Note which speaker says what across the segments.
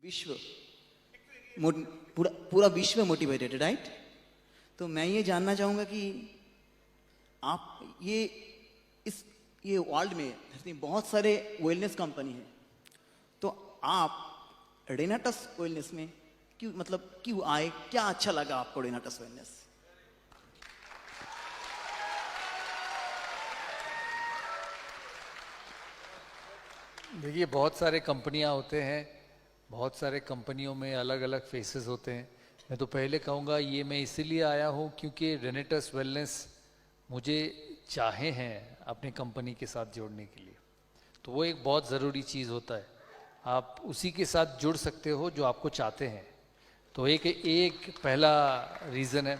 Speaker 1: विश्व पूरा पूरा विश्व मोटिवेटेड, राइट? तो मैं ये जानना चाहूंगा कि आप ये वर्ल्ड में धरती में बहुत सारे वेलनेस कंपनी है, तो आप रेनाटस वेलनेस में क्यों आए? क्या अच्छा लगा आपको रेनाटस वेलनेस?
Speaker 2: देखिए, बहुत सारे कंपनियां होते हैं, बहुत सारे कंपनियों में अलग अलग फेसेस होते हैं। मैं तो पहले कहूँगा ये मैं इसीलिए आया हूँ क्योंकि रेनेटस वेलनेस मुझे चाहे हैं अपनी कंपनी के साथ जोड़ने के लिए। तो वो एक बहुत ज़रूरी चीज़ होता है, आप उसी के साथ जुड़ सकते हो जो आपको चाहते हैं। तो एक पहला रीज़न है।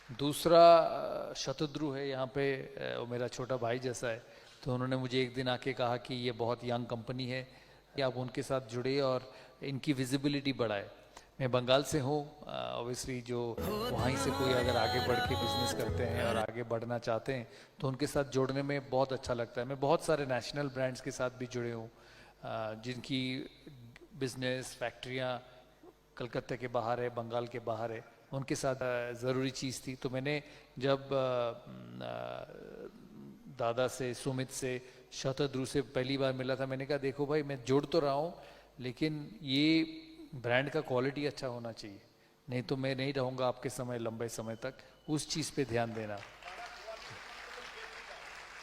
Speaker 2: दूसरा, शतद्रु है यहाँ पे, वो मेरा छोटा भाई जैसा है। तो उन्होंने मुझे एक दिन आके कहा कि ये बहुत यंग कंपनी है कि आप उनके साथ जुड़े और इनकी विजिबिलिटी बढ़ाए। मैं बंगाल से हूँ, ऑब्वियसली जो वहीं से कोई अगर आगे बढ़ के बिजनेस करते हैं और आगे बढ़ना चाहते हैं तो उनके साथ जुड़ने में बहुत अच्छा लगता है। मैं बहुत सारे नेशनल ब्रांड्स के साथ भी जुड़े हूँ, जिनकी बिजनेस फैक्ट्रियाँ कलकत्ता के बाहर है, बंगाल के बाहर है, उनके साथ ज़रूरी चीज़ थी। तो मैंने जब दादा से, सुमित से, शतद्रु से पहली बार मिला था, मैंने कहा देखो भाई, मैं जुड़ तो रहा हूँ लेकिन ये ब्रांड का क्वालिटी अच्छा होना चाहिए, नहीं तो मैं नहीं रहूँगा आपके लंबे समय तक। उस चीज़ पे ध्यान देना।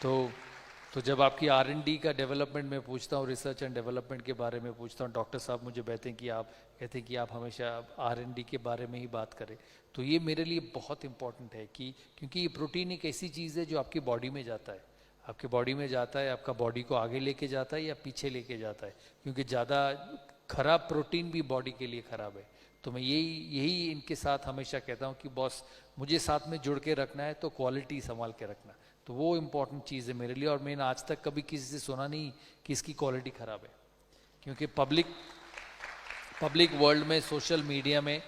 Speaker 2: तो जब आपकी R&D का डेवलपमेंट में पूछता हूँ, रिसर्च एंड डेवलपमेंट के बारे में पूछता हूँ, डॉक्टर साहब मुझे कहते हैं कि आप हमेशा R&D के बारे में ही बात करें। तो ये मेरे लिए बहुत इंपॉर्टेंट है कि क्योंकि ये प्रोटीन एक ऐसी चीज़ है जो आपकी बॉडी में जाता है, आपके बॉडी में जाता है, आपका बॉडी को आगे लेके जाता है या पीछे लेके जाता है, क्योंकि ज़्यादा खराब प्रोटीन भी बॉडी के लिए ख़राब है। तो मैं यही इनके साथ हमेशा कहता हूँ कि बॉस, मुझे साथ में जुड़ के रखना है तो क्वालिटी संभाल के रखना। तो वो इम्पॉर्टेंट चीज़ है मेरे लिए। और मैंने आज तक कभी किसी से सुना नहीं कि इसकी क्वालिटी ख़राब है, क्योंकि पब्लिक वर्ल्ड में, सोशल मीडिया में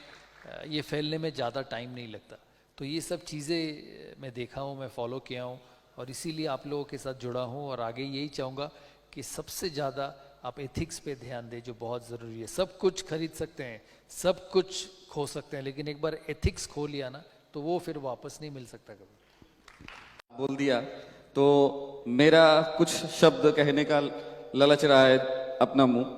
Speaker 2: ये फैलने में ज़्यादा टाइम नहीं लगता। तो ये सब चीज़ें मैं देखा हूँ, मैं फॉलो किया हूँ और इसीलिए आप लोगों के साथ जुड़ा हूँ। और आगे यही चाहूँगा कि सबसे ज़्यादा आप एथिक्स पे ध्यान दें, जो बहुत ज़रूरी है। सब कुछ खरीद सकते हैं, सब कुछ खो सकते हैं, लेकिन एक बार एथिक्स खो लिया ना तो वो फिर वापस नहीं मिल सकता कभी।
Speaker 3: बोल दिया तो मेरा कुछ शब्द कहने का ललच रहा है अपना मुंह।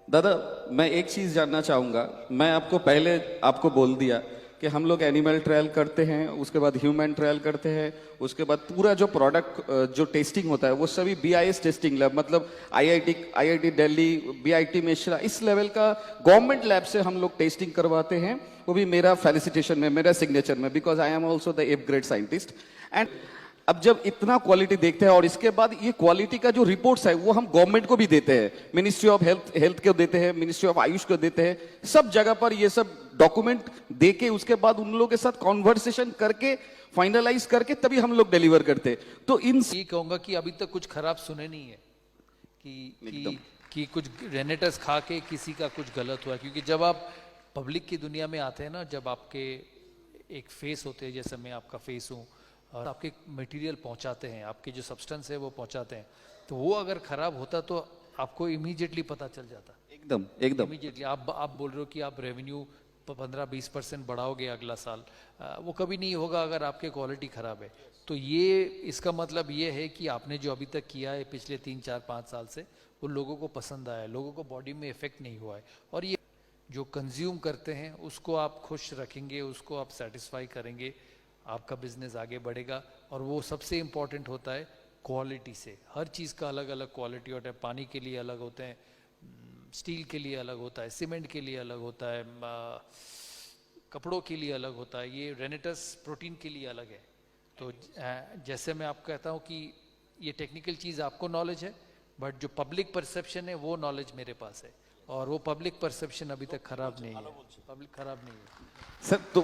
Speaker 3: दादा, मैं एक चीज जानना चाहूंगा। मैं आपको पहले बोल दिया कि हम लोग एनिमल ट्रायल करते हैं, उसके बाद ह्यूमन ट्रायल करते हैं, उसके बाद पूरा जो प्रोडक्ट जो टेस्टिंग होता है वो सभी BIS टेस्टिंग लैब, मतलब IIT दिल्ली, BIT मिश्रा, इस लेवल का गवर्नमेंट लैब से हम लोग टेस्टिंग करवाते हैं। वो भी मेरा फेलिसिटेशन में, मेरा सिग्नेचर में, because I am also the F grade scientist. And अब जब इतना क्वालिटी देखते हैं और इसके बाद ये क्वालिटी का जो रिपोर्ट्स है वो हम गवर्नमेंट को भी देते हैं, मिनिस्ट्री ऑफ हेल्थ को देते हैं, मिनिस्ट्री ऑफ आयुष को देते हैं, सब जगह पर ये सब डॉक्यूमेंट देके उसके बाद उन लोगों के साथ कॉन्वर्सेशन करके फाइनलाइज करके तभी हम लोग डिलीवर करते हैं। तो
Speaker 2: ये कहूंगा कि अभी तक कुछ खराब सुने नहीं है कि कुछ रेनेटस खा के किसी का कुछ गलत हुआ। क्योंकि जब आप पब्लिक की दुनिया में आते हैं ना, जब आपके एक फेस होते हैं, जैसे मैं आपका फेस हूँ, और आपके मटेरियल पहुंचाते हैं, आपके जो सब्सटेंस है वो पहुंचाते हैं, तो वो अगर खराब होता तो आपको इमीडिएटली पता चल जाता। एकदम इमीडिएटली। आप बोल रहे हो कि आप रेवेन्यू 15-20% बढ़ाओगे अगला साल, वो कभी नहीं होगा अगर आपके क्वालिटी खराब है। तो ये इसका मतलब ये है कि आपने जो अभी तक किया है पिछले 3-4-5 साल से, वो लोगों को पसंद आया है, लोगों को बॉडी में इफेक्ट नहीं हुआ है। और ये जो कंज्यूम करते हैं उसको आप खुश रखेंगे, उसको आप सेटिस्फाई करेंगे, आपका बिजनेस आगे बढ़ेगा। और वो सबसे इम्पॉर्टेंट होता है क्वालिटी से। हर चीज़ का अलग अलग क्वालिटी होता है। पानी के लिए अलग होते हैं, स्टील के लिए अलग होता है, सीमेंट के लिए अलग होता है, कपड़ों के लिए अलग होता है, ये रेनेटस प्रोटीन के लिए अलग है। तो जैसे मैं आपको कहता हूँ कि ये टेक्निकल चीज़ आपको नॉलेज है, बट जो पब्लिक परसेप्शन है वो नॉलेज मेरे पास है, और वो पब्लिक परसेप्शन अभी तक खराब नहीं है।
Speaker 3: सर तो